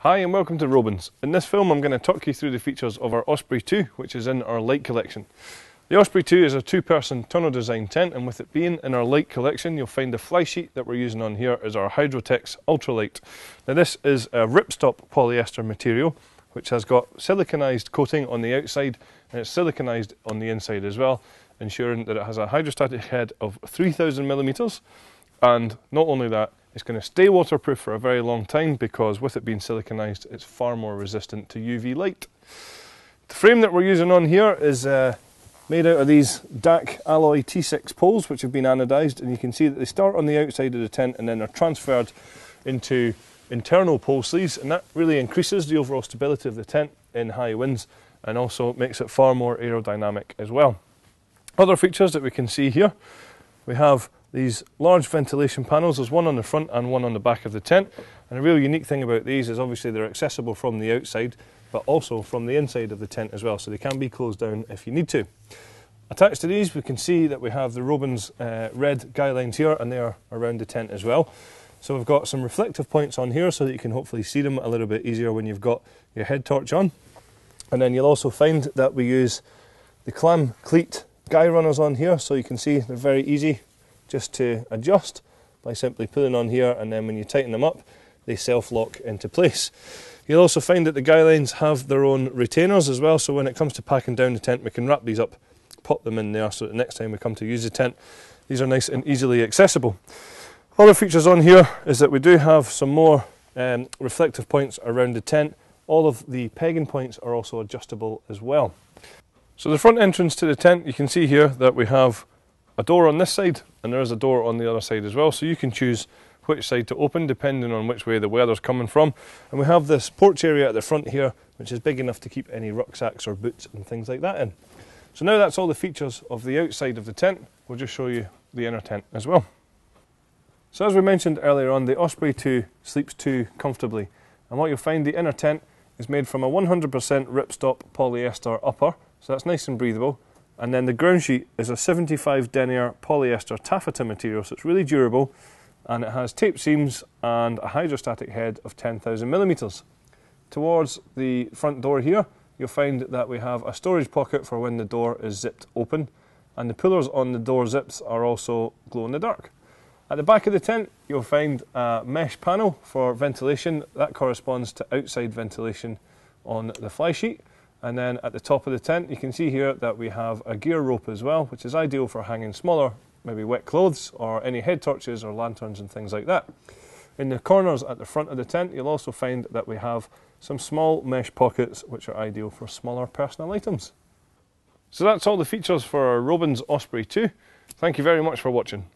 Hi and welcome to Robens. In this film I'm going to talk you through the features of our Osprey 2, which is in our light collection. The Osprey 2 is a two-person tonneau design tent, and with it being in our light collection you'll find the fly sheet that we're using on here is our Hydrotex Ultralight. Now this is a ripstop polyester material which has got siliconized coating on the outside and it's siliconized on the inside as well, ensuring that it has a hydrostatic head of 3000mm, and not only that, it's going to stay waterproof for a very long time because with it being siliconized it's far more resistant to UV light. The frame that we're using on here is made out of these DAC alloy T6 poles which have been anodized, and you can see that they start on the outside of the tent and then are transferred into internal pole sleeves, and that really increases the overall stability of the tent in high winds and also makes it far more aerodynamic as well. Other features that we can see here, we have these large ventilation panels. There's one on the front and one on the back of the tent, and a real unique thing about these is obviously they're accessible from the outside but also from the inside of the tent as well, so they can be closed down if you need to. Attached to these we can see that we have the Robens red guy lines here, and they are around the tent as well. So we've got some reflective points on here so that you can hopefully see them a little bit easier when you've got your head torch on. And then you'll also find that we use the clam cleat guy runners on here, so you can see they're very easy just to adjust by simply pulling on here, and then when you tighten them up they self-lock into place. You'll also find that the guy lines have their own retainers as well, so when it comes to packing down the tent we can wrap these up, pop them in there so that the next time we come to use the tent these are nice and easily accessible. Other features on here is that we do have some more reflective points around the tent. All of the pegging points are also adjustable as well. So the front entrance to the tent, you can see here that we have a door on this side and there is a door on the other side as well, so you can choose which side to open depending on which way the weather's coming from. And we have this porch area at the front here which is big enough to keep any rucksacks or boots and things like that in. So now that's all the features of the outside of the tent. We'll just show you the inner tent as well. So as we mentioned earlier on, the Osprey 2 sleeps 2 comfortably, and what you'll find, the inner tent is made from a 100% ripstop polyester upper, so that's nice and breathable, and then the ground sheet is a 75 denier polyester taffeta material, so it's really durable, and it has tape seams and a hydrostatic head of 10,000mm. Towards the front door here you'll find that we have a storage pocket for when the door is zipped open, and the pullers on the door zips are also glow in the dark. At the back of the tent you'll find a mesh panel for ventilation. That corresponds to outside ventilation on the fly sheet. And then at the top of the tent you can see here that we have a gear rope as well, which is ideal for hanging smaller, maybe wet clothes or any head torches or lanterns and things like that. In the corners at the front of the tent you'll also find that we have some small mesh pockets which are ideal for smaller personal items. So that's all the features for our Robens Osprey 2. Thank you very much for watching.